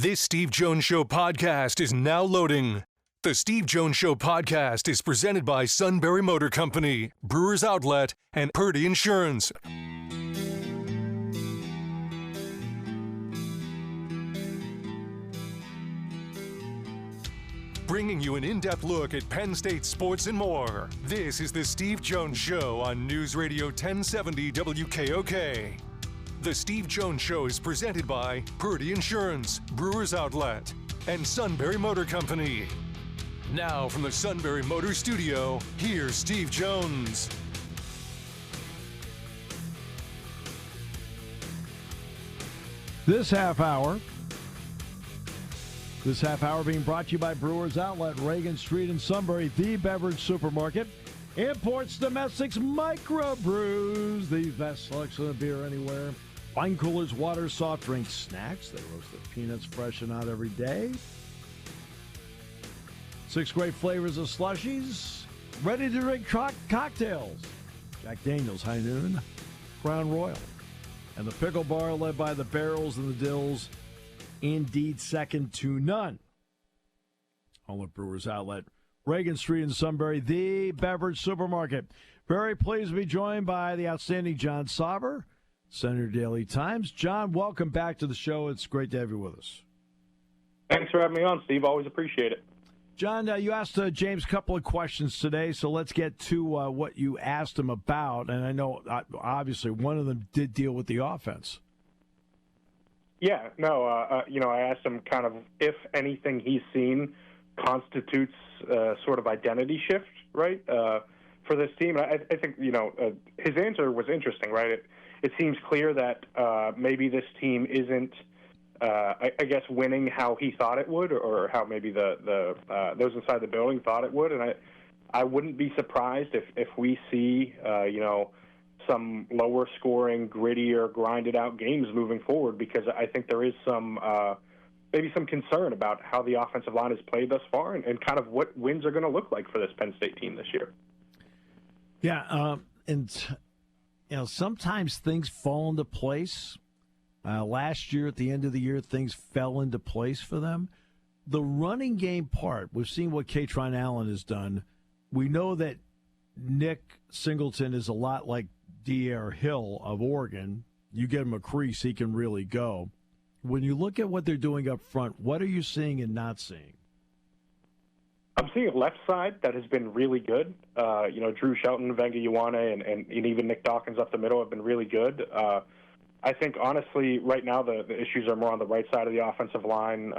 This Steve Jones Show podcast is now loading. The Steve Jones Show podcast is presented by Sunbury Motor Company, Brewers Outlet, and Purdy Insurance. Bringing you an in-depth look at Penn State sports and more. This is the Steve Jones Show on News Radio 1070 WKOK. The Steve Jones Show is presented by Purdy Insurance, Brewers Outlet, and Sunbury Motor Company. Now from the Sunbury Motor Studio, here's Steve Jones. This half hour being brought to you by Brewers Outlet, Reagan Street in Sunbury, the beverage supermarket. Imports, domestics, microbrews, the best selection of beer anywhere. Wine coolers, water, soft drinks, snacks. They roast their peanuts fresh and out every day. 6 great flavors of slushies. Ready-to-drink cocktails. Jack Daniels, High Noon, Crown Royal. And the pickle bar led by the Barrels and the Dills. Indeed, second to none. All at Brewers Outlet, Reagan Street in Sunbury, the beverage supermarket. Very pleased to be joined by the outstanding Jon Sauber, Senator Daily Times. John, welcome back to the show. It's great to have you with us. Thanks for having me on, Steve. Always appreciate it. John, you asked James a couple of questions today, so let's get to what you asked him about. And I know, obviously, one of them did deal with the offense. Yeah, no, I asked him kind of if anything he's seen constitutes sort of identity shift, right, for this team. I think, his answer was interesting, right? It seems clear that maybe this team isn't, I guess, winning how he thought it would, or how maybe the those inside the building thought it would. And I wouldn't be surprised if we see, some lower scoring, grittier, grinded out games moving forward, because I think there is some maybe some concern about how the offensive line has played thus far and kind of what wins are going to look like for this Penn State team this year. Yeah, sometimes things fall into place. Last year, at the end of the year, things fell into place for them. The running game part, we've seen what Katron Allen has done. We know that Nick Singleton is a lot like Dyer Hill of Oregon. You get him a crease, he can really go. When you look at what they're doing up front, what are you seeing and not seeing? I'm seeing a left side that has been really good. Drew Shelton, Venga Ioane, and even Nick Dawkins up the middle have been really good. I think, honestly, right now the issues are more on the right side of the offensive line.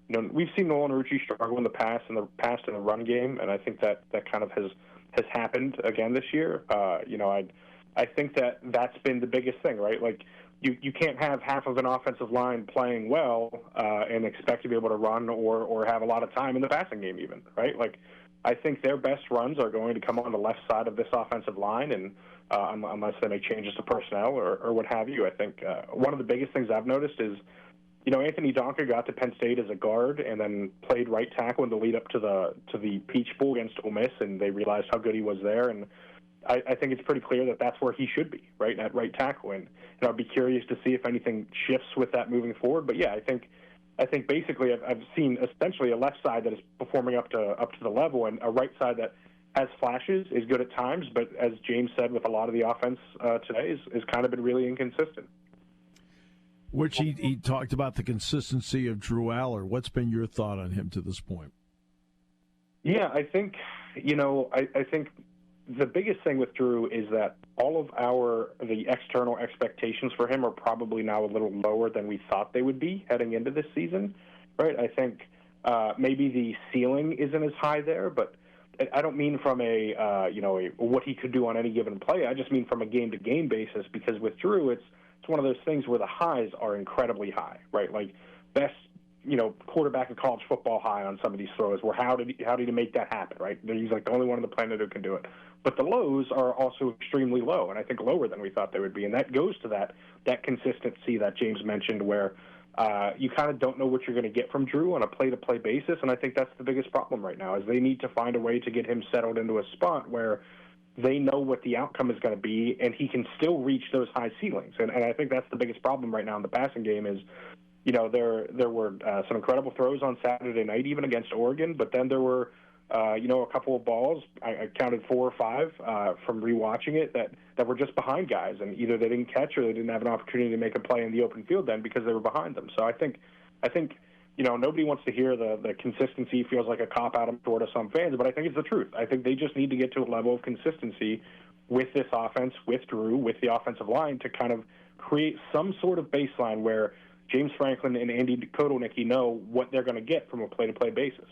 We've seen Nolan Rucci struggle in the past in the run game, and I think that kind of has happened again this year. I think that's been the biggest thing, right? Like, you can't have half of an offensive line playing well and expect to be able to run or have a lot of time in the passing game even, right? Like, I think their best runs are going to come on the left side of this offensive line, and unless they make changes to personnel or what have you. I think one of the biggest things I've noticed is, Anthony Donker got to Penn State as a guard and then played right tackle in the lead up to the Peach Bowl against Ole Miss, and they realized how good he was there. And I think it's pretty clear that that's where he should be, right, at right tackle. And I'd be curious to see if anything shifts with that moving forward. But yeah, I think basically I've seen essentially a left side that is performing up to the level, and a right side that has flashes, is good at times, but as James said, with a lot of the offense today, is kind of been really inconsistent. Which he talked about the consistency of Drew Aller. What's been your thought on him to this point? Yeah, I think, I think the biggest thing with Drew is that all of the external expectations for him are probably now a little lower than we thought they would be heading into this season, right? I think maybe the ceiling isn't as high there, but I don't mean from what he could do on any given play. I just mean from a game-to-game basis, because with Drew, it's one of those things where the highs are incredibly high, right? Like best, quarterback in college football high on some of these throws, where how did he make that happen, right? He's like the only one on the planet who can do it. But the lows are also extremely low, and I think lower than we thought they would be. And that goes to that consistency that James mentioned, where you kind of don't know what you're going to get from Drew on a play-to-play basis, and I think that's the biggest problem right now, is they need to find a way to get him settled into a spot where they know what the outcome is going to be, and he can still reach those high ceilings. And I think that's the biggest problem right now in the passing game is, there were some incredible throws on Saturday night, even against Oregon, but then there were, a couple of balls, I counted 4 or 5 from rewatching it, that were just behind guys, and either they didn't catch or they didn't have an opportunity to make a play in the open field then because they were behind them. So I think nobody wants to hear the consistency feels like a cop-out toward of some fans, but I think it's the truth. I think they just need to get to a level of consistency with this offense, with Drew, with the offensive line to kind of create some sort of baseline where James Franklin and Andy Kotelnicki know what they're going to get from a play-to-play basis.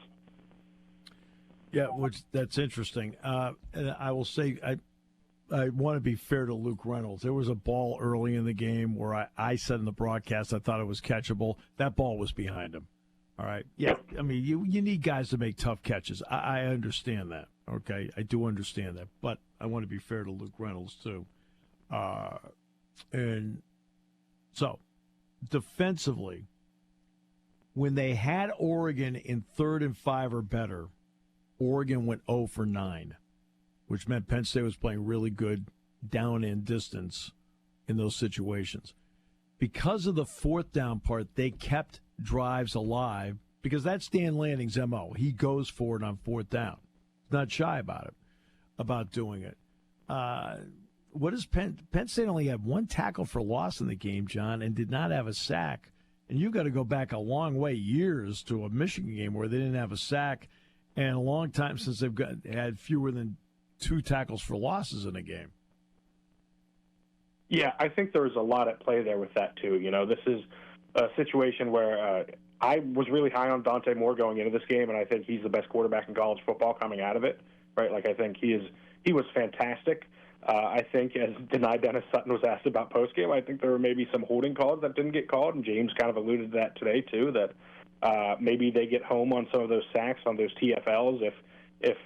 Yeah, that's interesting. And I will say I want to be fair to Luke Reynolds. There was a ball early in the game where I said in the broadcast I thought it was catchable. That ball was behind him. All right. Yeah, I mean, you need guys to make tough catches. I understand that. Okay, I do understand that. But I want to be fair to Luke Reynolds, too. And so, defensively, when they had Oregon in 3rd and 5 or better, Oregon went 0 for 9, which meant Penn State was playing really good down and distance in those situations. Because of the 4th down part, they kept drives alive because that's Dan Lanning's MO. He goes for it on 4th down. He's not shy about doing it. What is Penn State only had 1 tackle for loss in the game, John, and did not have a sack. And you've got to go back a long way, years, to a Michigan game where they didn't have a sack, and a long time since they've had fewer than 2 tackles for losses in a game. Yeah, I think there's a lot at play there with that, too. This is a situation where I was really high on Dante Moore going into this game, and I think he's the best quarterback in college football coming out of it, right? Like, I think he was fantastic. I think, as Denai Dennis Sutton was asked about postgame, I think there were maybe some holding calls that didn't get called, and James kind of alluded to that today, too, that maybe they get home on some of those sacks, on those TFLs, if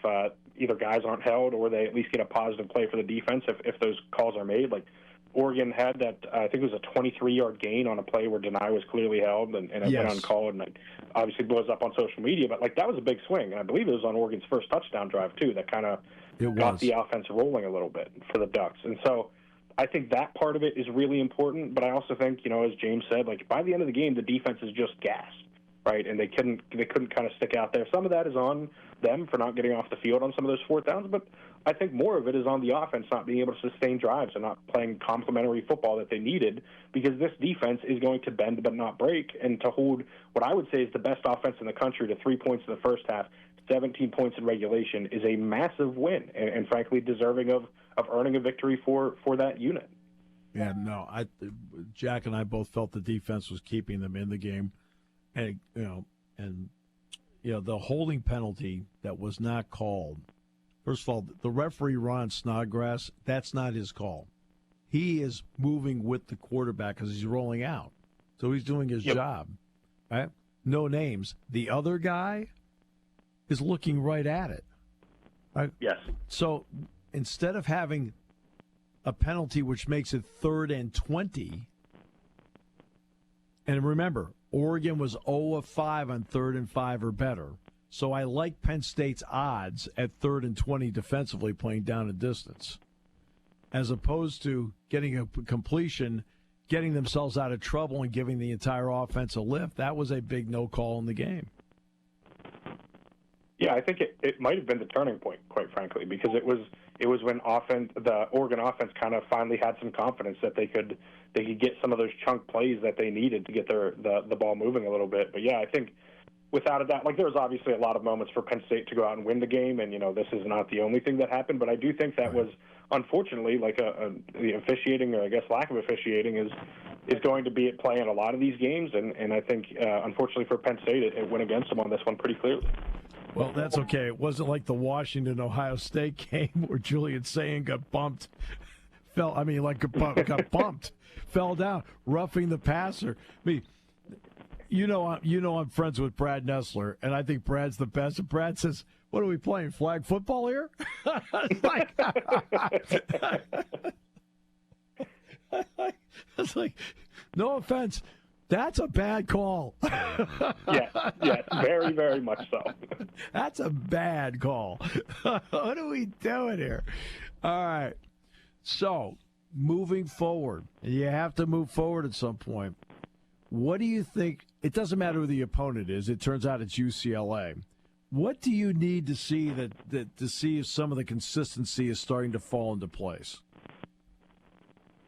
either guys aren't held or they at least get a positive play for the defense if those calls are made. Like, Oregon had that, I think it was a 23-yard gain on a play where Denai was clearly held, and it went uncalled, and it obviously blows up on social media. But, that was a big swing, and I believe it was on Oregon's first touchdown drive, too, that kind of got the offense rolling a little bit for the Ducks. And so I think that part of it is really important, but I also think, as James said, by the end of the game, the defense is just gassed, right? And they couldn't kind of stick out there. Some of that is on them for not getting off the field on some of those 4th downs, but I think more of it is on the offense not being able to sustain drives and not playing complementary football that they needed, because this defense is going to bend but not break, and to hold what I would say is the best offense in the country to 3 points in the first half, 17 points in regulation, is a massive win and frankly deserving of earning a victory for that unit. Yeah, no, Jack and I both felt the defense was keeping them in the game, and the holding penalty that was not called. First of all, the referee, Ron Snodgrass, that's not his call. He is moving with the quarterback because he's rolling out. So he's doing his job. Right? No names. The other guy is looking right at it. Right? Yes. So instead of having a penalty which makes it 3rd and 20, and remember, Oregon was 0 of 5 on 3rd and 5 or better. So I like Penn State's odds at 3rd and 20 defensively playing down a distance, as opposed to getting a completion, getting themselves out of trouble and giving the entire offense a lift. That was a big no call in the game. Yeah, I think it might have been the turning point, quite frankly, because it was when the Oregon offense kind of finally had some confidence that they could get some of those chunk plays that they needed to get the ball moving a little bit. But yeah, I think without a doubt, there was obviously a lot of moments for Penn State to go out and win the game, and this is not the only thing that happened. But I do think that was unfortunately the officiating, or I guess lack of officiating, is going to be at play in a lot of these games, and I think unfortunately for Penn State, it went against them on this one pretty clearly. Well, that's okay. It wasn't like the Washington-Ohio State game where Julian Sayin got bumped. Got bumped. Fell down, roughing the passer. I mean, I'm friends with Brad Nessler, and I think Brad's the best. And Brad says, "What are we playing? Flag football here?" It's like, no offense. That's a bad call. Yes, very, very much so. That's a bad call. What are we doing here? All right. So, moving forward, and you have to move forward at some point. What do you think? It doesn't matter who the opponent is. It turns out it's UCLA. What do you need to see to see if some of the consistency is starting to fall into place?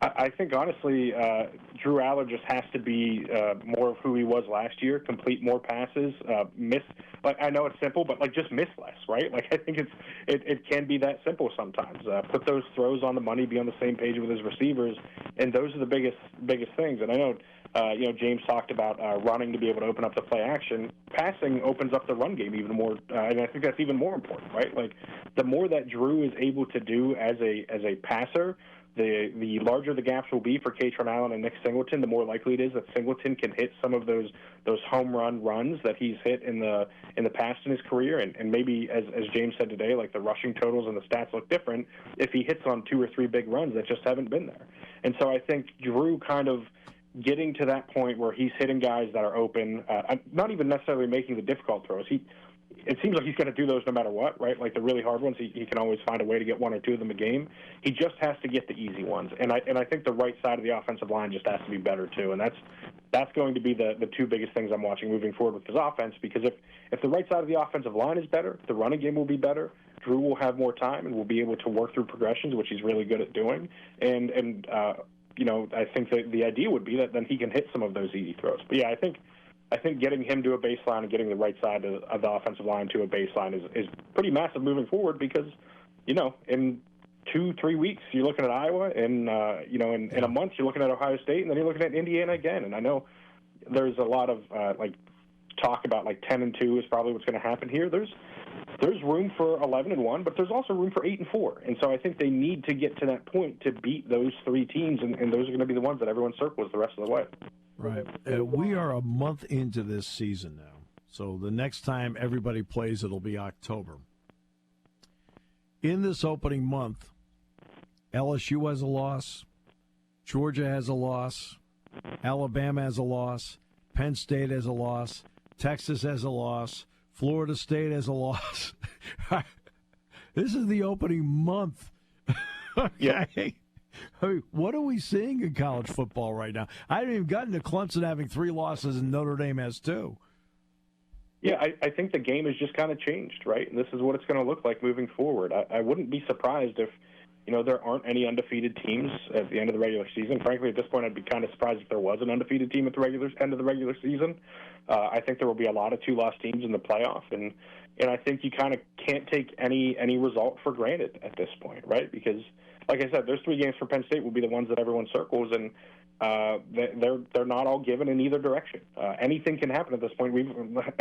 I think, honestly, Drew Aller just has to be more of who he was last year, complete more passes, miss. Like, I know it's simple, but, like, just miss less, right? Like, I think it can be that simple sometimes. Put those throws on the money, be on the same page with his receivers, and those are the biggest things. And I know, James talked about running to be able to open up the play action. Passing opens up the run game even more, and I think that's even more important, right? Like, the more that Drew is able to do as a passer, the larger the gaps will be for Katron Allen and Nick Singleton, the more likely it is that Singleton can hit some of those home run runs that he's hit in the past in his career. And maybe, as James said today, like the rushing totals and the stats look different if he hits on 2 or 3 big runs that just haven't been there. And so I think Drew kind of getting to that point where he's hitting guys that are open, not even necessarily making the difficult throws. It seems like he's going to do those no matter what, right? Like the really hard ones, he can always find a way to get 1 or 2 of them a game. He just has to get the easy ones, and I think the right side of the offensive line just has to be better too, and that's going to be the 2 biggest things I'm watching moving forward with his offense. Because if the right side of the offensive line is better, the running game will be better. Drew will have more time and will be able to work through progressions, which he's really good at doing. And I think that the idea would be that then he can hit some of those easy throws. But yeah, I think getting him to a baseline and getting the right side of the offensive line to a baseline is pretty massive moving forward because, in 2-3 weeks you're looking at Iowa, and in a month you're looking at Ohio State, and then you're looking at Indiana again. And I know there's a lot of talk about 10-2 is probably what's going to happen here. There's room for 11-1, but there's also room for 8-4. And so I think they need to get to that point to beat those 3 teams, and those are going to be the ones that everyone circles the rest of the way. Right. We are a month into this season now. So the next time everybody plays, it'll be October. In this opening month, LSU has a loss, Georgia has a loss, Alabama has a loss, Penn State has a loss, Texas has a loss, Florida State has a loss. This is the opening month. Okay. Yeah. I mean, what are we seeing in college football right now? I haven't even gotten to Clemson having 3 losses and Notre Dame has 2. Yeah, I think the game has just kind of changed, right? And this is what it's going to look like moving forward. I wouldn't be surprised if, there aren't any undefeated teams at the end of the regular season. Frankly, at this point, I'd be kind of surprised if there was an undefeated team at the end of the regular season. I think there will be a lot of 2-loss teams in the playoff, and I think you kind of can't take any result for granted at this point, right? Because, like I said, those 3 games for Penn State will be the ones that everyone circles, and they're not all given in either direction. Anything can happen at this point.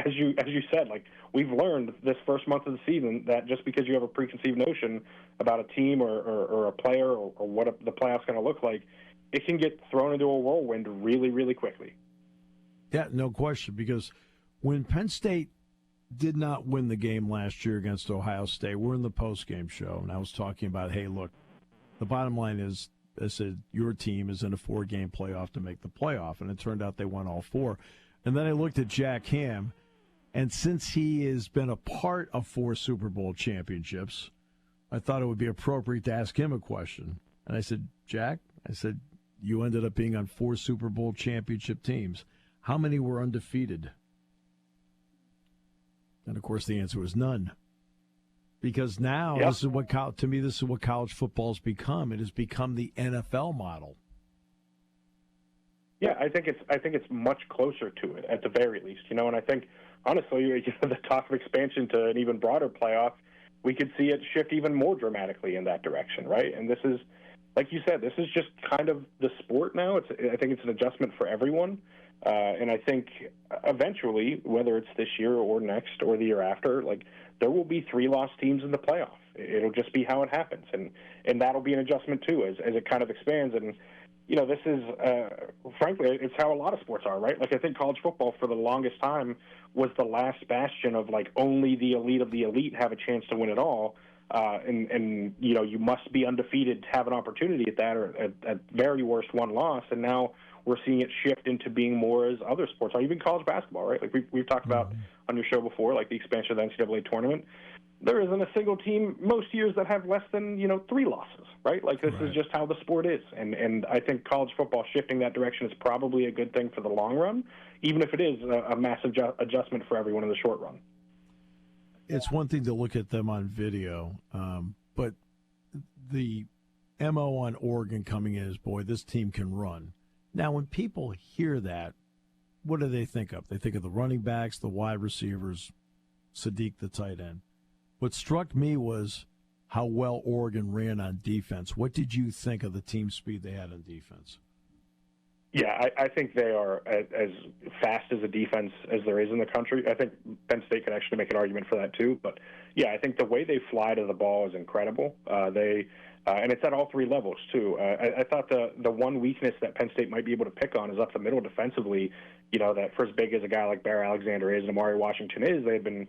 As you said, we've learned this first month of the season that just because you have a preconceived notion about a team or a player or what the playoff's going to look like, it can get thrown into a whirlwind really, really quickly. Yeah, no question. Because when Penn State did not win the game last year against Ohio State, we're in the post-game show, and I was talking about, hey, look, the bottom line is, I said, your team is in a 4-game playoff to make the playoff, and it turned out they won all 4. And then I looked at Jack Ham, and since he has been a part of 4 Super Bowl championships, I thought it would be appropriate to ask him a question. And I said, Jack, you ended up being on 4 Super Bowl championship teams. How many were undefeated? And, of course, the answer was none. Because now, Yep. this is what college football's become. It has become the NFL model. Yeah, I think it's much closer to it at the very least, and I think honestly, the talk of expansion to an even broader playoff, we could see it shift even more dramatically in that direction, right? And this is, like you said, this is just kind of the sport now. I think it's an adjustment for everyone, and I think eventually, whether it's this year or next or the year after, there will be 3-loss teams in the playoff. It'll just be how it happens, and that'll be an adjustment too as it kind of expands. And this is frankly, it's how a lot of sports are, right? I think college football for the longest time was the last bastion of only the elite of the elite have a chance to win it all, and you must be undefeated to have an opportunity at that, or at very worst 1 loss. And now we're seeing it shift into being more as other sports are, even college basketball, right? Like we've talked about on your show before, like the expansion of the NCAA tournament. There isn't a single team most years that have less than 3 losses, right? Like this is just how the sport is, and I think college football shifting that direction is probably a good thing for the long run, even if it is a massive adjustment for everyone in the short run. It's one thing to look at them on video, but the MO on Oregon coming in is, boy, this team can run. Now, when people hear that, what do they think of? They think of the running backs, the wide receivers, Sadiq, the tight end. What struck me was how well Oregon ran on defense. What did you think of the team speed they had on defense? Yeah, I think they are as fast as a defense as there is in the country. I think Penn State could actually make an argument for that too. But, yeah, I think the way they fly to the ball is incredible. And it's at all 3 levels, too. I thought the one weakness that Penn State might be able to pick on is up the middle defensively. That for as big as a guy like Bear Alexander is and Amari Washington is, they had been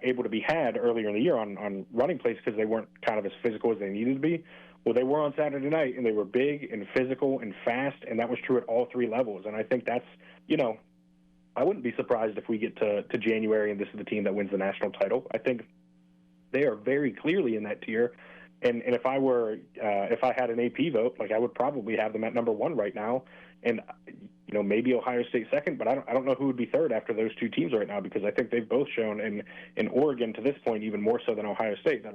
able to be had earlier in the year on running plays because they weren't kind of as physical as they needed to be. Well, they were on Saturday night, and they were big and physical and fast, and that was true at all 3 levels. And I think that's, I wouldn't be surprised if we get to January and this is the team that wins the national title. I think they are very clearly in that tier. And if I had an AP vote, like I would probably have them at number 1 right now, and maybe Ohio State second, but I don't know who would be third after those 2 teams right now, because I think they've both shown in Oregon to this point even more so than Ohio State that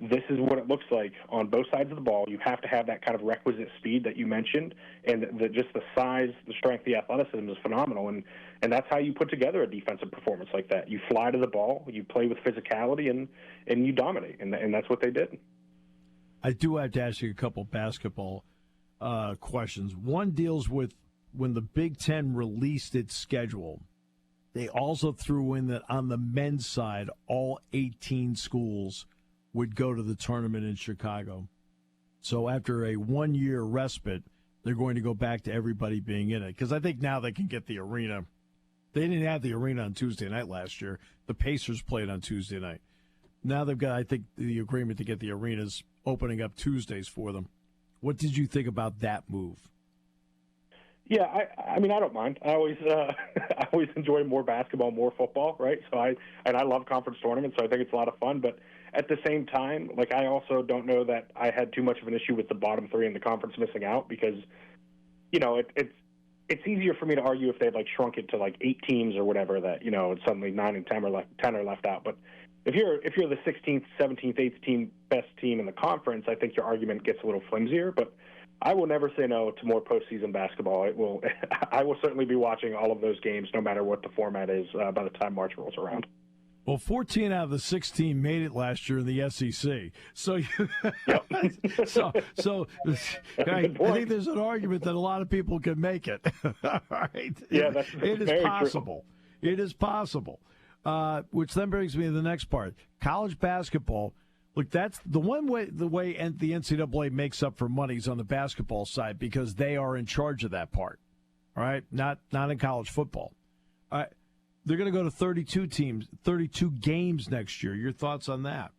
this is what it looks like on both sides of the ball. You have to have that kind of requisite speed that you mentioned, and just the size, the strength, the athleticism is phenomenal, and that's how you put together a defensive performance like that. You fly to the ball, you play with physicality, and you dominate, and that's what they did. I do have to ask you a couple basketball questions. One deals with when the Big Ten released its schedule. They also threw in that on the men's side, all 18 schools would go to the tournament in Chicago. So after a 1-year respite, they're going to go back to everybody being in it. Because I think now they can get the arena. They didn't have the arena on Tuesday night last year. The Pacers played on Tuesday night. Now they've got, I think, the agreement to get the arenas opening up Tuesdays for them. What did you think about that move? Yeah, I mean, I don't mind. I always enjoy more basketball, more football, right? So I love conference tournaments, so I think it's a lot of fun. But at the same time, I also don't know that I had too much of an issue with the bottom 3 in the conference missing out because, it's easier for me to argue if they had shrunk it to 8 teams or whatever that it's suddenly 9 and 10 are left out. But if you're the 16th, 17th, 8th team, best team in the conference, I think your argument gets a little flimsier. But I will never say no to more postseason basketball. I will certainly be watching all of those games, no matter what the format is, by the time March rolls around. Well, 14 out of the 16 made it last year in the SEC. So, Yep. so I think there's an argument that a lot of people can make it. All right. Yeah, it is possible. True. It is possible. Which then brings me to the next part. College basketball. Look, that's the way the NCAA makes up for money is on the basketball side because they are in charge of that part. All right, not in college football. All right, they're going to go to 32 teams, 32 games next year. Your thoughts on that?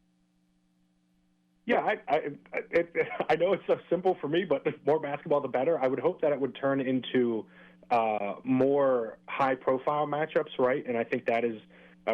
Yeah, I know it's so simple for me, but more basketball the better. I would hope that it would turn into more high-profile matchups, right? And I think that is.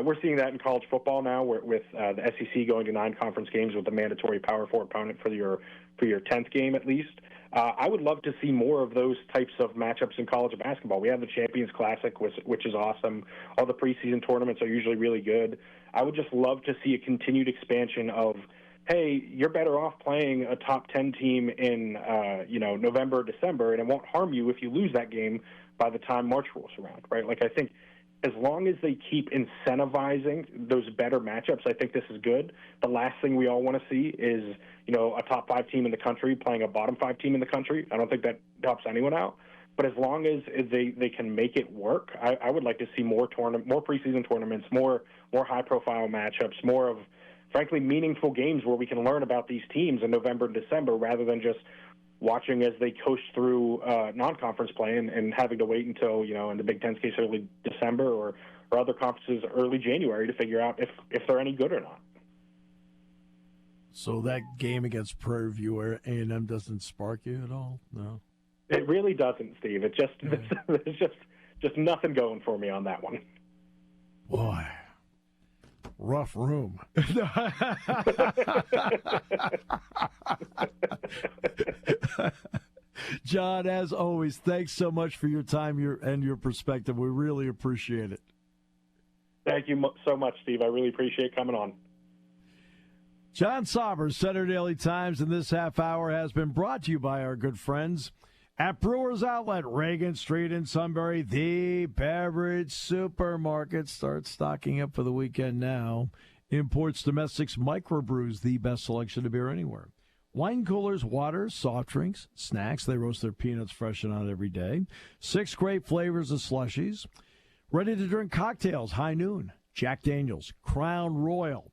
We're seeing that in college football now, with the SEC going to 9 conference games with the mandatory Power 4 opponent for your 10th game at least. I would love to see more of those types of matchups in college basketball. We have the Champions Classic, which is awesome. All the preseason tournaments are usually really good. I would just love to see a continued expansion of, hey, you're better off playing a top 10 team in November or December, and it won't harm you if you lose that game by the time March rolls around, right? I think as long as they keep incentivizing those better matchups, I think this is good. The last thing we all want to see is, a top 5 team in the country playing a bottom 5 team in the country. I don't think that helps anyone out. But as long as they can make it work, I would like to see more preseason tournaments, more high-profile matchups, more of, frankly, meaningful games where we can learn about these teams in November and December rather than just watching as they coast through non-conference play and having to wait until, in the Big Ten's case, early December or other conferences early January to figure out if they're any good or not. So that game against Prairie View A&M doesn't spark you at all? No? It really doesn't, Steve. It just there's just nothing going for me on that one. Boy, rough room. John, as always, thanks so much for your time and your perspective. We really appreciate it. Thank you so much, Steve. I really appreciate coming on. Jon Sauber, Center Daily Times, and this half hour has been brought to you by our good friends at Brewers Outlet, Reagan Street in Sunbury, the beverage supermarket. Start stocking up for the weekend now. Imports, domestics, microbrews, the best selection of beer anywhere. Wine coolers, water, soft drinks, snacks. They roast their peanuts fresh and on every day. 6 great flavors of slushies. Ready-to-drink cocktails, High Noon, Jack Daniels, Crown Royal,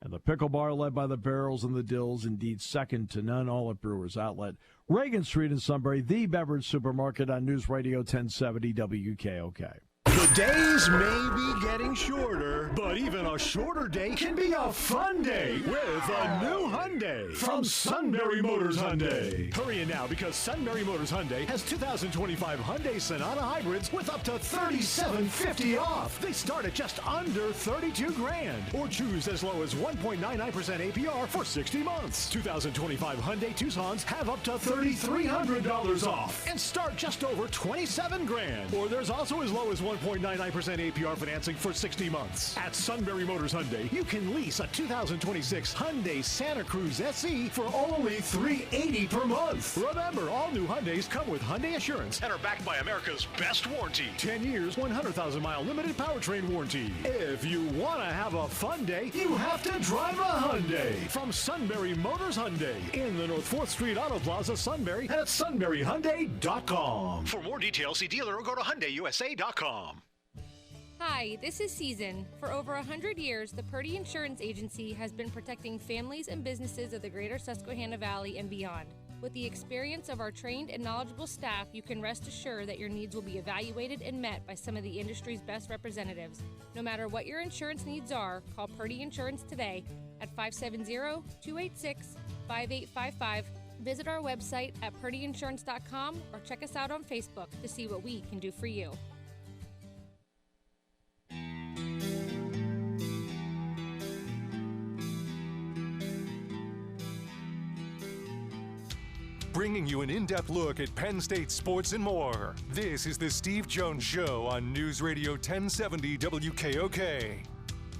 and the pickle bar led by the Barrels and the Dills, indeed second to none, all at Brewers Outlet. Reagan Street in Sunbury, the beverage supermarket on News Radio 1070 WKOK. The days may be getting shorter, but even a shorter day can be a fun day with a new Hyundai from Sunbury Motors Hyundai. Hurry in now because Sunbury Motors Hyundai has 2025 Hyundai Sonata Hybrids with up to $3,750 off. They start at just under $32,000 or choose as low as 1.99% APR for 60 months. 2025 Hyundai Tucsons have up to $3,300 off and start just over $27,000. Or there's also as low as 1.99% APR financing for 60 months. At Sunbury Motors Hyundai, you can lease a 2026 Hyundai Santa Cruz SE for only $380 per month. Remember, all new Hyundais come with Hyundai Assurance and are backed by America's best warranty. 10 years, 100,000-mile limited powertrain warranty. If you want to have a fun day, you have to drive a Hyundai. From Sunbury Motors Hyundai in the North 4th Street Auto Plaza, Sunbury, and at sunburyhyundai.com. For more details, see dealer or go to HyundaiUSA.com. Hi, this is Season. For over 100 years, the Purdy Insurance Agency has been protecting families and businesses of the greater Susquehanna Valley and beyond. With the experience of our trained and knowledgeable staff, you can rest assured that your needs will be evaluated and met by some of the industry's best representatives. No matter what your insurance needs are, call Purdy Insurance today at 570-286-5855. Visit our website at purdyinsurance.com or check us out on Facebook to see what we can do for you. Bringing you an in-depth look at Penn State sports and more. This is the Steve Jones Show on News Radio 1070 WKOK.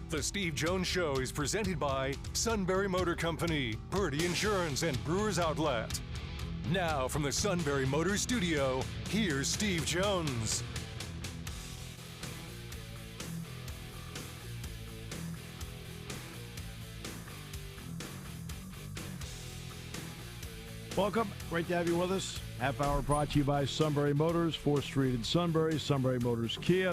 The Steve Jones Show is presented by Sunbury Motor Company, Purdy Insurance, and Brewers Outlet. Now from the Sunbury Motors Studio, here's Steve Jones. Welcome. Great to have you with us. Half hour brought to you by Sunbury Motors, 4th Street in Sunbury, Sunbury Motors Kia.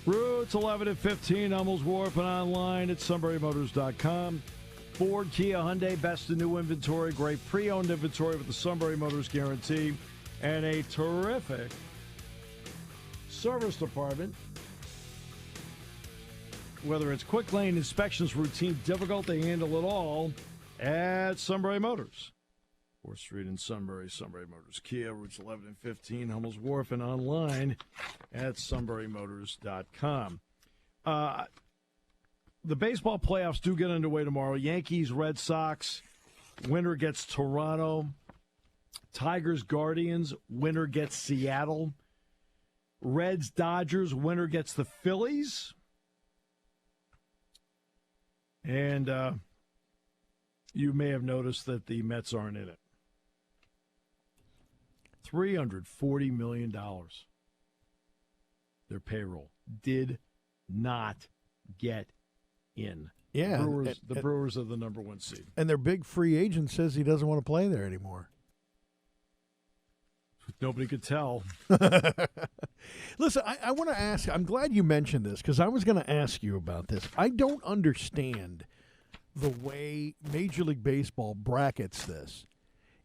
Routes 11 and 15, Hummels Wharf, and online at sunburymotors.com. Ford, Kia, Hyundai, best in new inventory, great pre-owned inventory with the Sunbury Motors guarantee, and a terrific service department. Whether it's quick lane inspections, routine, difficult, they handle it all at Sunbury Motors. 4th Street in Sunbury, Sunbury Motors Kia, routes 11 and 15, Hummels Wharf, and online at sunburymotors.com. The baseball playoffs do get underway tomorrow. Yankees, Red Sox, winner gets Toronto. Tigers, Guardians, winner gets Seattle. Reds, Dodgers, winner gets the Phillies. And you may have noticed that the Mets aren't in it. $340 million. Their payroll did not get in. Yeah. The Brewers are the number one seed. And their big free agent says he doesn't want to play there anymore. Nobody could tell. Listen, I want to ask, I'm glad you mentioned this because I was going to ask you about this. I don't understand the way Major League Baseball brackets this.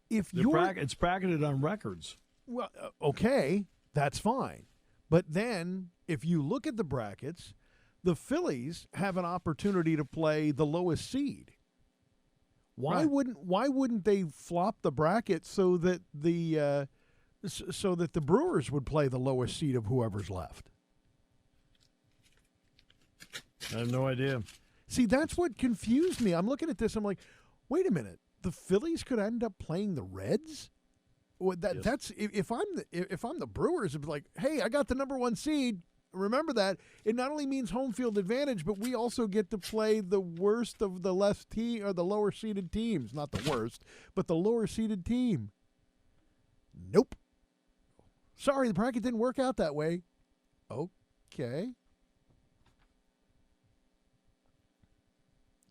It's bracketed on records. Well, okay, that's fine. But then if you look at the brackets, the Phillies have an opportunity to play the lowest seed. Why wouldn't they flop the bracket so that the so that the Brewers would play the lowest seed of whoever's left. I have no idea. See, that's what confused me. I'm looking at this. I'm like, wait a minute. The Phillies could end up playing the Reds? Well, Yes. That's if I'm the Brewers, it'd be like, hey, I got the number 1 seed. Remember that. It not only means home field advantage, but we also get to play the worst of the the lower seeded teams. Not the worst, but the lower seeded team. Nope. Sorry, the bracket didn't work out that way. Okay.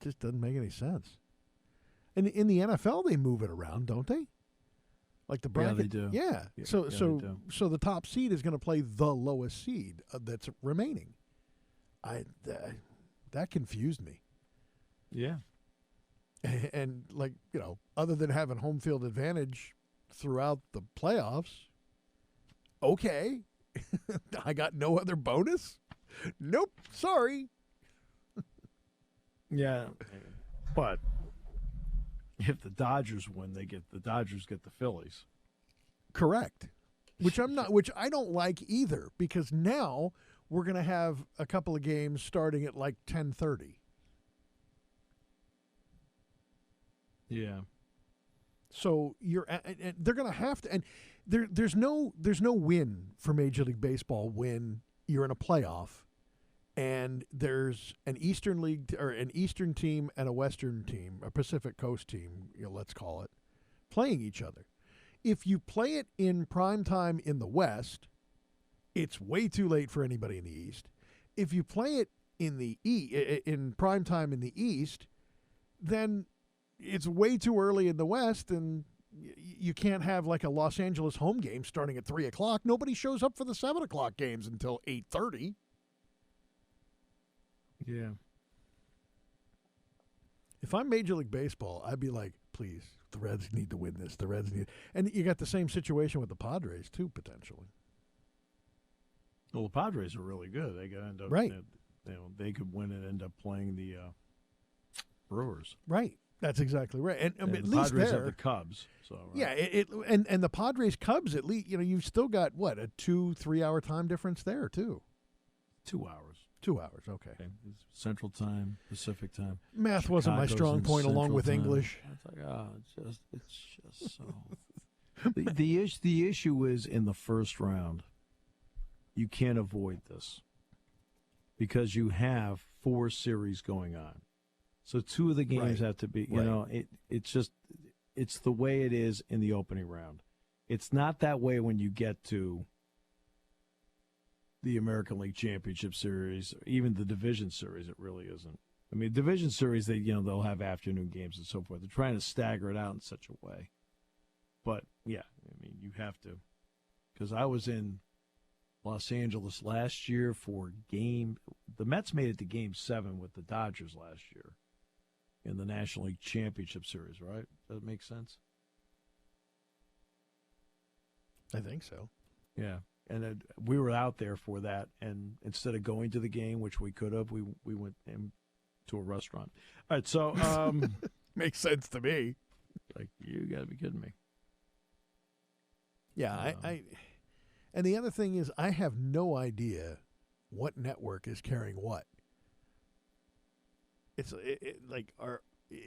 Just doesn't make any sense. And in the NFL, they move it around, don't they? Like the bracket. Yeah, they do. Yeah. Yeah, So they so do. so the top seed is going to play the lowest seed that's remaining. That confused me. Yeah. And like, other than having home field advantage throughout the playoffs, okay. I got no other bonus? Nope. Sorry. Yeah. But if the Dodgers win, the Dodgers get the Phillies. Correct. Which I don't like either, because now we're going to have a couple of games starting at like 10:30. Yeah. So and they're going to have to, and there's no win for Major League Baseball when you're in a playoff and there's an Eastern League or an Eastern team and a Western team, a Pacific Coast team, let's call it, playing each other. If you play it in prime time in the West, it's way too late for anybody in the East. If you play it in prime time in the East, then it's way too early in the West, and you can't have like a Los Angeles home game starting at 3:00. Nobody shows up for the 7:00 games until 8:30. Yeah. If I'm Major League Baseball, I'd be like, please, the Reds need to win this. The Reds need, and you got the same situation with the Padres too, potentially. Well, the Padres are really good. They could end up Right. They could win and end up playing the Brewers. Right. That's exactly right. And And at the least Padres there, have the Cubs. So right? yeah. And the Padres Cubs, at least you've still got what, a 2-3 hour time difference there too. 2 hours. 2 hours. Okay. It's Central Time, Pacific Time. Math wasn't my Chicago's strong in point, along Central with Time. English. It's like, it's just so. the issue is in the first round. You can't avoid this because you have 4 series going on. So 2 of the games Right. have to be, Right. it's the way it is in the opening round. It's not that way when you get to the American League Championship Series, or even the Division Series. It really isn't. I mean, Division Series, they'll have afternoon games and so forth. They're trying to stagger it out in such a way. But, yeah, I mean, you have to. Because I was in Los Angeles last year for the Mets made it to Game 7 with the Dodgers last year in the National League Championship Series, right? Does that make sense? I think so. Yeah. And we were out there for that, and instead of going to the game, which we could have, we went to a restaurant. All right, so Makes sense to me. like, you got to be kidding me. Yeah, I and the other thing is I have no idea what network is carrying what. It's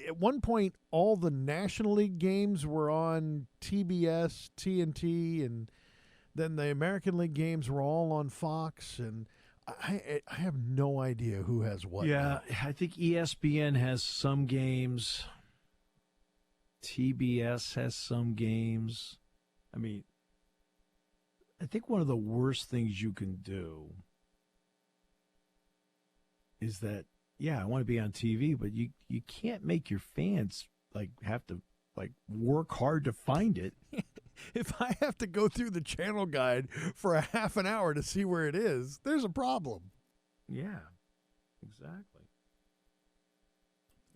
at one point all the National League games were on TBS, TNT, and then the American League games were all on Fox, and I have no idea who has what. Yeah, now. I think ESPN has some games. TBS has some games. I mean, I think one of the worst things you can do is that, yeah, I want to be on TV, but you can't make your fans have to work hard to find it. If I have to go through the channel guide for a half an hour to see where it is, there's a problem. Yeah, exactly.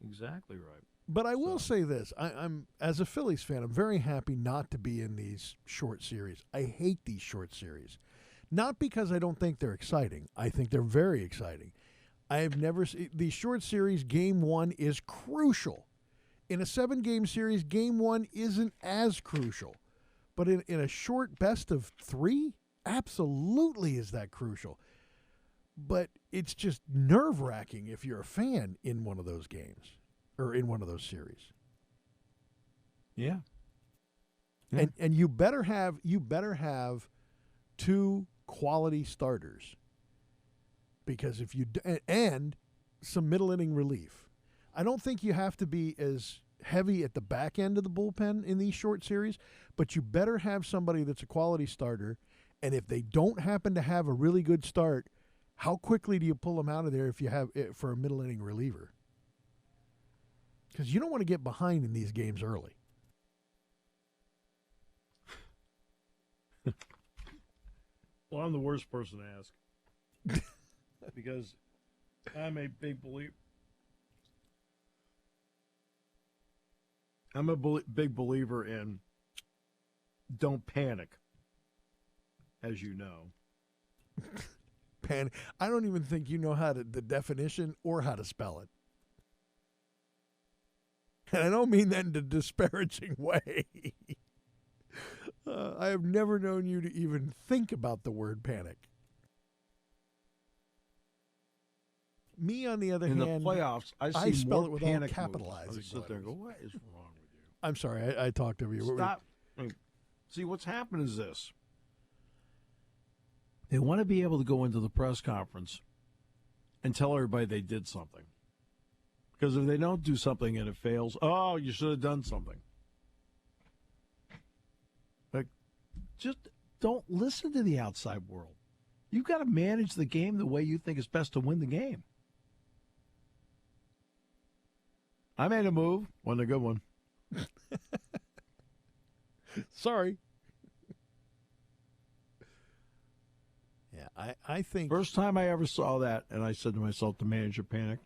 Exactly right. But I will say this. I'm as a Phillies fan, I'm very happy not to be in these short series. I hate these short series. Not because I don't think they're exciting. I think they're very exciting. I have never seen these short series. Game 1 is crucial. In a 7-game series, Game 1 isn't as crucial. But in a short best of 3, absolutely is that crucial. But it's just nerve-wracking if you're a fan in one of those games or in one of those series. Yeah. And you better have 2 quality starters, because if you and some middle inning relief. I don't think you have to be as heavy at the back end of the bullpen in these short series, but you better have somebody that's a quality starter. And if they don't happen to have a really good start, how quickly do you pull them out of there if you have it for a middle inning reliever? Because you don't want to get behind in these games early. Well, I'm the worst person to ask because I'm a big believer. I'm a big believer in don't panic, as you know. Panic. I don't even think you know the definition or how to spell it. And I don't mean that in a disparaging way. I have never known you to even think about the word panic. Me, on the other hand, in the playoffs, I spell more it with panic all capitalizing. moves. I sit there and go, "What is wrong with you?" I'm sorry, I talked over you. Stop. See, what's happened is this. They want to be able to go into the press conference and tell everybody they did something. Because if they don't do something and it fails, oh, you should have done something. Like, just don't listen to the outside world. You've got to manage the game the way you think is best to win the game. I made a move. Wasn't a good one. Sorry. Yeah, I think... First time I ever saw that, and I said to myself, the manager panic,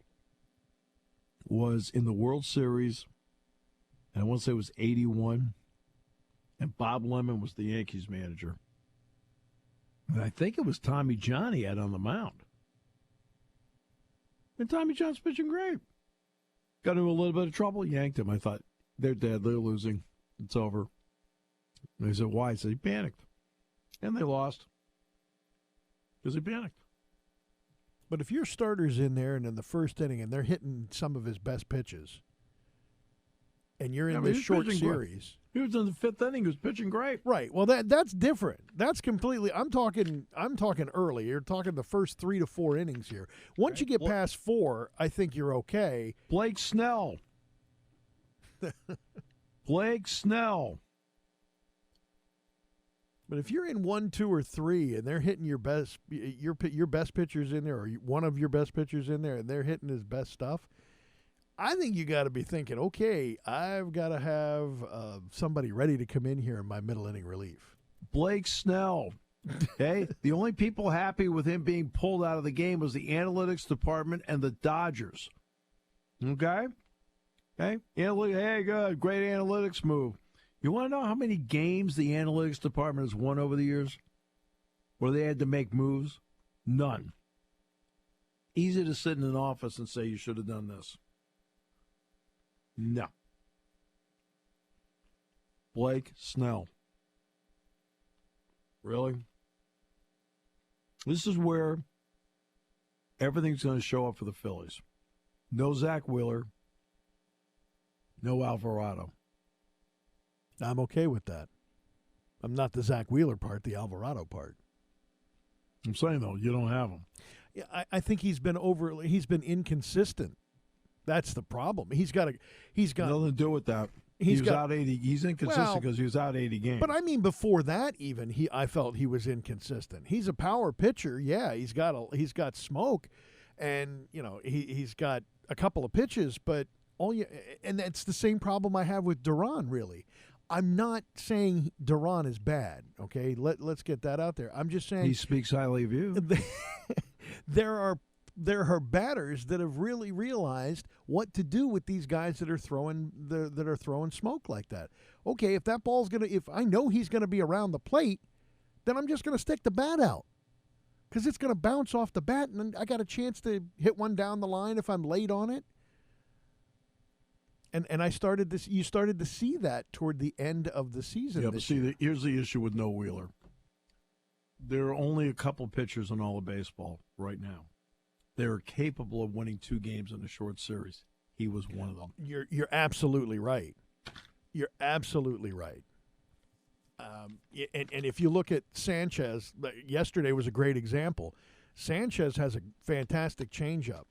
was in the World Series, and I want to say it was 81, and Bob Lemon was the Yankees manager. And I think it was Tommy John he had on the mound. And Tommy John's pitching great. Got into a little bit of trouble, yanked him. I thought, they're dead, they're losing, it's over. And they said, why? I said, he panicked. And they lost. Because he panicked. But if your starter's in there and in the first inning and they're hitting some of his best pitches, and you're in this short series, he was in the 5th inning. He was pitching great. Right. Well, that's different. That's completely. I'm talking early. You're talking the first 3 to 4 innings here. Once you get past 4, I think you're okay. Blake Snell. Blake Snell. But if you're in 1, 2, or 3, and they're hitting your best pitchers in there, or one of your best pitchers in there, and they're hitting his best stuff, I think you got to be thinking, okay, I've got to have somebody ready to come in here in my middle inning relief. Blake Snell. Okay, the only people happy with him being pulled out of the game was the analytics department and the Dodgers. Okay, hey, good, great analytics move. You want to know how many games the analytics department has won over the years where they had to make moves? None. Easy to sit in an office and say you should have done this. No. Blake Snell. Really? This is where everything's going to show up for the Phillies. No Zach Wheeler. No Alvarado. I'm okay with that. I'm not the Zach Wheeler part, the Alvarado part. I'm saying, though, you don't have him. Yeah, I think he's been inconsistent. That's the problem. He's got nothing to do with that. He was out 80. He's inconsistent because he was out 80 games. But I mean, before that, even I felt he was inconsistent. He's a power pitcher. Yeah, he's got smoke, and he's got a couple of pitches. But and that's the same problem I have with Duran. Really, I'm not saying Duran is bad. Okay, let's get that out there. I'm just saying he speaks highly of you. There are batters that have really realized what to do with these guys that are throwing smoke like that. Okay, if I know he's gonna be around the plate, then I'm just gonna stick the bat out because it's gonna bounce off the bat, and then I got a chance to hit one down the line if I'm late on it. And I started this. You started to see that toward the end of the season. Yeah, but see, here's the issue with Noah Wheeler. There are only a couple pitchers in all of baseball right now. They're capable of winning 2 games in a short series. He was one of them. You're absolutely right. You're absolutely right. And if you look at Sanchez, yesterday was a great example. Sanchez has a fantastic changeup.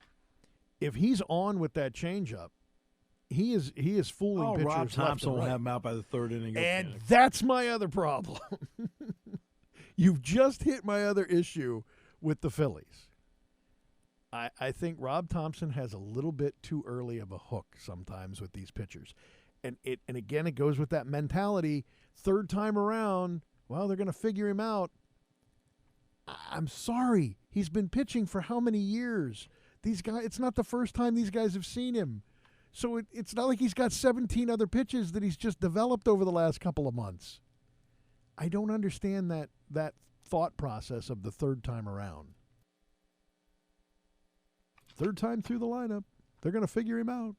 If he's on with that changeup, he is fooling pitchers. Rob Thompson left and will right. have him out by the 3rd inning. And that's my other problem. You've just hit my other issue with the Phillies. I think Rob Thompson has a little bit too early of a hook sometimes with these pitchers. And again, it goes with that mentality. 3rd time around, well, they're going to figure him out. I'm sorry. He's been pitching for how many years? These guys, it's not the first time these guys have seen him. So it's not like he's got 17 other pitches that he's just developed over the last couple of months. I don't understand that thought process of the 3rd time around. 3rd time through the lineup, they're going to figure him out.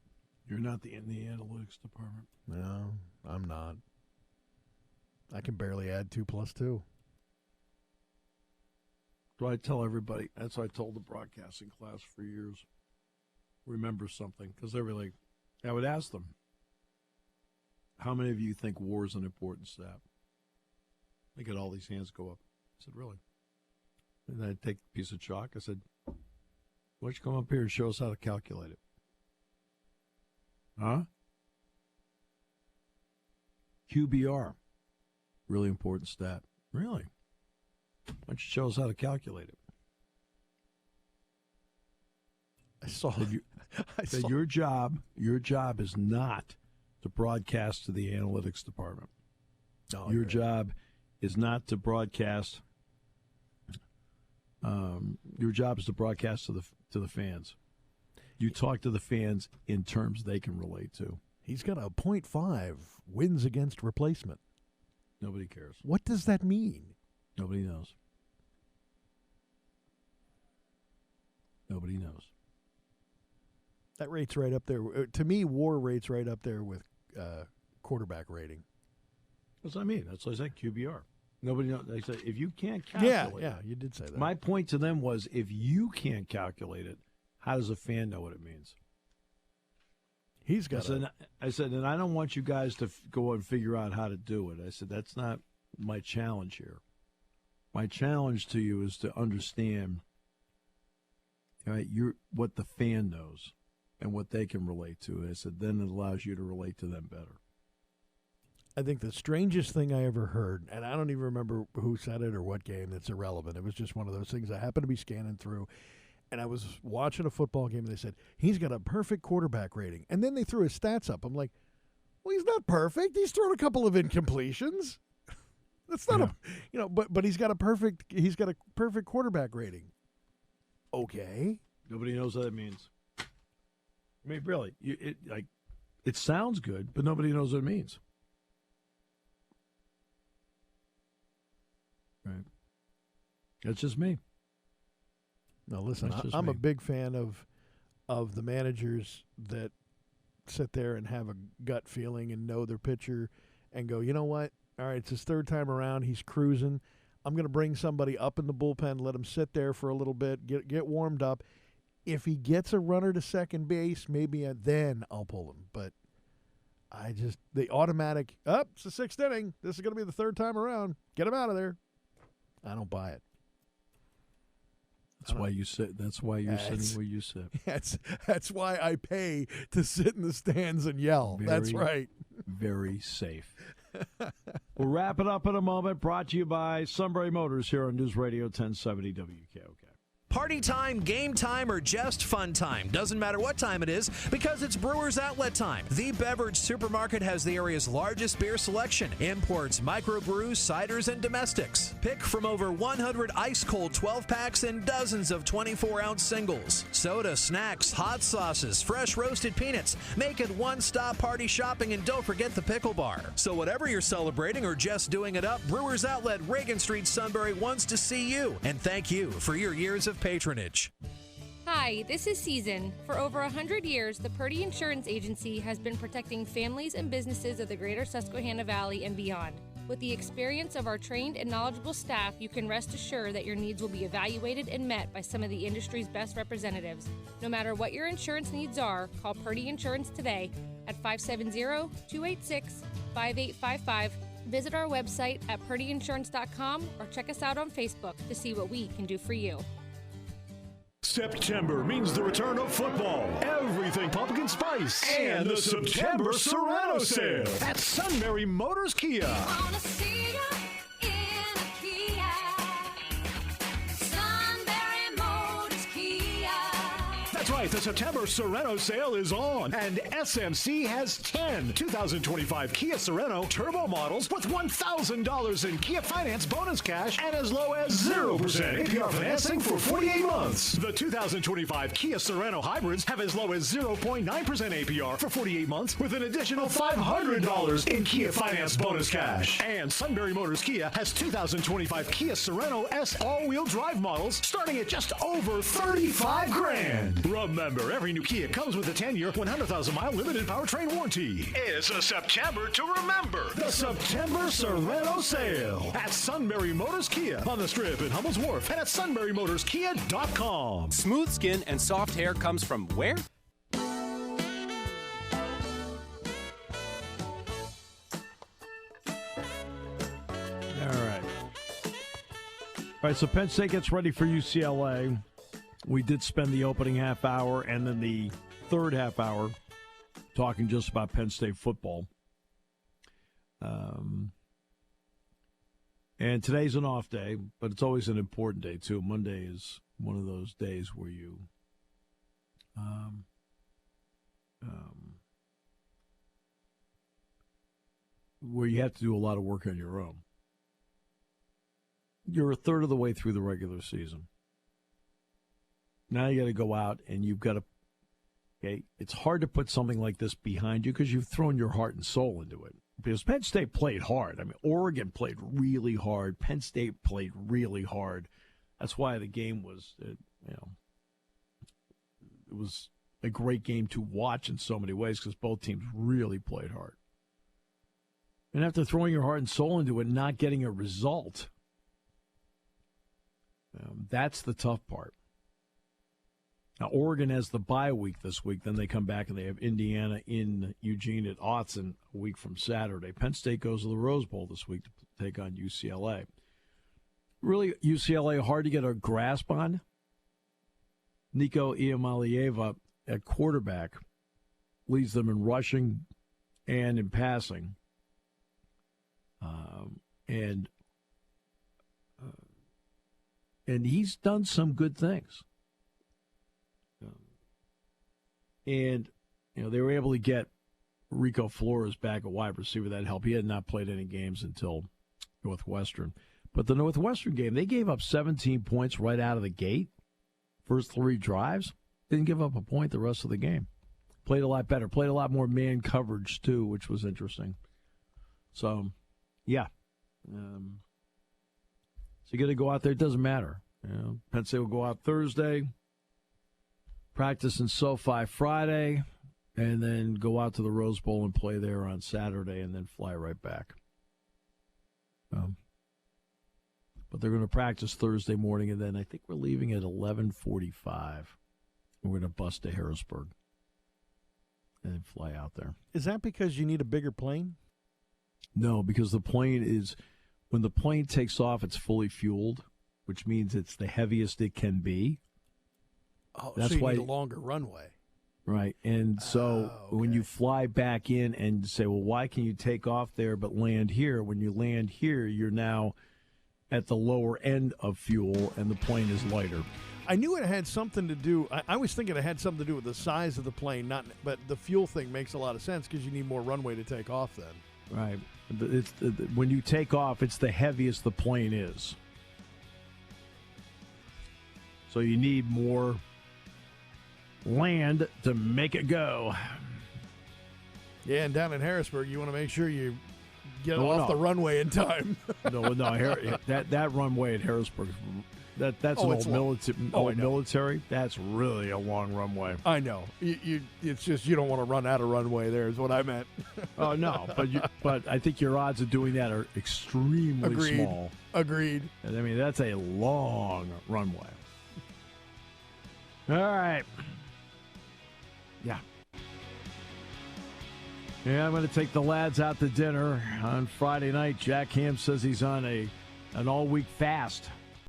You're not in the analytics department. No, I'm not. I can barely add 2 plus 2. So I tell everybody, that's what I told the broadcasting class for years. Remember something, because they were like, I would ask them, how many of you think WAR is an important stat? They get all these hands go up. I said, really? And then I'd take a piece of chalk. I said, why don't you come up here and show us how to calculate it? Huh? QBR, really important stat. Really? Why don't you show us how to calculate it? I saw that your job is not to broadcast to the analytics department. No, your job is not to broadcast. Your job is to broadcast to the fans. You talk to the fans in terms they can relate to. He's got a .5 wins against replacement. Nobody cares. What does that mean? Nobody knows. Nobody knows. That rate's right up there. To me, WAR rate's right up there with quarterback rating. That's what I mean. That's what I said, QBR. Nobody knows. They say, if you can't calculate yeah, you did say that. My point to them was, if you can't calculate it, how does a fan know what it means? He's got I said, and I don't want you guys to go and figure out how to do it. I said, that's not my challenge here. My challenge to you is to understand, right, what the fan knows and what they can relate to. I said, then it allows you to relate to them better. I think the strangest thing I ever heard, and I don't even remember who said it or what game, that's irrelevant. It was just one of those things I happened to be scanning through, and I was watching a football game, and they said, he's got a perfect quarterback rating. And then they threw his stats up. I'm like, well, he's not perfect. He's thrown a couple of incompletions. That's not but he's got a perfect quarterback rating. Okay. Nobody knows what that means. I mean, really, it sounds good, but nobody knows what it means. Right. That's just me. No, listen, I'm a big fan of the managers that sit there and have a gut feeling and know their pitcher and go, you know what? All right, it's his 3rd time around. He's cruising. I'm going to bring somebody up in the bullpen, let him sit there for a little bit, get warmed up. If he gets a runner to second base, maybe then I'll pull him. But the automatic, it's the 6th inning. This is going to be the 3rd time around. Get him out of there. I don't buy it. That's why you sit. That's why you're sitting where you sit. That's why I pay to sit in the stands and yell. That's right. Very safe. We'll wrap it up in a moment. Brought to you by Sunbury Motors here on News Radio 1070 WKOK. Party time, game time, or just fun time. Doesn't matter what time it is, because it's Brewers Outlet time. The beverage supermarket has the area's largest beer selection. Imports, microbrews, ciders, and domestics. Pick from over 100 ice-cold 12-packs and dozens of 24-ounce singles. Soda, snacks, hot sauces, fresh roasted peanuts. Make it one-stop party shopping, and don't forget the pickle bar. So whatever you're celebrating or just doing it up, Brewers Outlet, Reagan Street, Sunbury wants to see you. And thank you for your years of patronage. Hi, Hi, this is Season. For over 100 years, the Purdy Insurance Agency has been protecting families and businesses of the greater Susquehanna Valley and beyond. With the experience of our trained and knowledgeable staff, you can rest assured that your needs will be evaluated and met by some of the industry's best representatives. No matter what your insurance needs are, call Purdy Insurance today at 570-286-5855. Visit our website at purdyinsurance.com or check us out on Facebook to see what we can do for you. September means the return of football, everything pumpkin spice, and the September Serrano sale at Sunbury Motors Kia. That's right, the September Serrano sale is on, and SMC has 10 2025 Kia Sereno turbo models with $1,000 in Kia Finance bonus cash and as low as 0% APR financing for 48 months. The 2025 Kia Sereno hybrids have as low as 0.9% APR for 48 months with an additional $500 in Kia Finance bonus cash. And Sunbury Motors Kia has 2025 Kia Sereno S all-wheel drive models starting at just over $35,000. Remember, every new Kia comes with a 10-year, 100,000-mile limited powertrain warranty. It's a September to remember. The September Sereno sale at Sunbury Motors Kia on the Strip in Hummel's Wharf and at sunburymotorskia.com. Smooth skin and soft hair comes from where? All right, so Penn State gets ready for UCLA. We did spend the opening half hour and then the third half hour talking just about Penn State football. And today's an off day, but it's always an important day, too. Monday is one of those days where you have to do a lot of work on your own. You're a third of the way through the regular season. Now you got to go out and you've got to, okay, it's hard to put something like this behind you because you've thrown your heart and soul into it. Because Penn State played hard. I mean, Oregon played really hard. Penn State played really hard. That's why the game was, it was a great game to watch in so many ways because both teams really played hard. And after throwing your heart and soul into it, not getting a result, that's the tough part. Now, Oregon has the bye week this week. Then they come back and they have Indiana in Eugene at Autzen a week from Saturday. Penn State goes to the Rose Bowl this week to take on UCLA. Really, UCLA hard to get a grasp on. Nico Iamaleava at quarterback leads them in rushing and in passing. And he's done some good things. And, they were able to get Rico Flores back at wide receiver. That helped. He had not played any games until Northwestern. But the Northwestern game, they gave up 17 points right out of the gate. First 3 drives. Didn't give up a point the rest of the game. Played a lot better. Played a lot more man coverage, too, which was interesting. So, yeah. So you got to go out there. It doesn't matter. Penn State will go out Thursday. Practice in SoFi Friday, and then go out to the Rose Bowl and play there on Saturday, and then fly right back. But they're going to practice Thursday morning, and then I think we're leaving at 11:45. We're going to bus to Harrisburg and then fly out there. Is that because you need a bigger plane? No, because the plane is, when the plane takes off, it's fully fueled, which means it's the heaviest it can be. Oh, that's so you why need a longer runway. Right. And so when you fly back in and say, well, why can you take off there but land here? When you land here, you're now at the lower end of fuel and the plane is lighter. I knew it had something to do. I was thinking it had something to do with the size of the plane, but the fuel thing makes a lot of sense because you need more runway to take off then. Right. When you take off, it's the heaviest the plane is. So you need more land to make it go. Yeah, and down in Harrisburg, you want to make sure you get off the runway in time. No, that runway at Harrisburg, that's an old military. That's really a long runway. I know. It's just you don't want to run out of runway there is what I meant. Oh, no. But I think your odds of doing that are extremely small. Agreed. I mean, that's a long runway. All right. Yeah. Yeah, I'm going to take the lads out to dinner on Friday night. Jack Ham says he's on an all-week fast.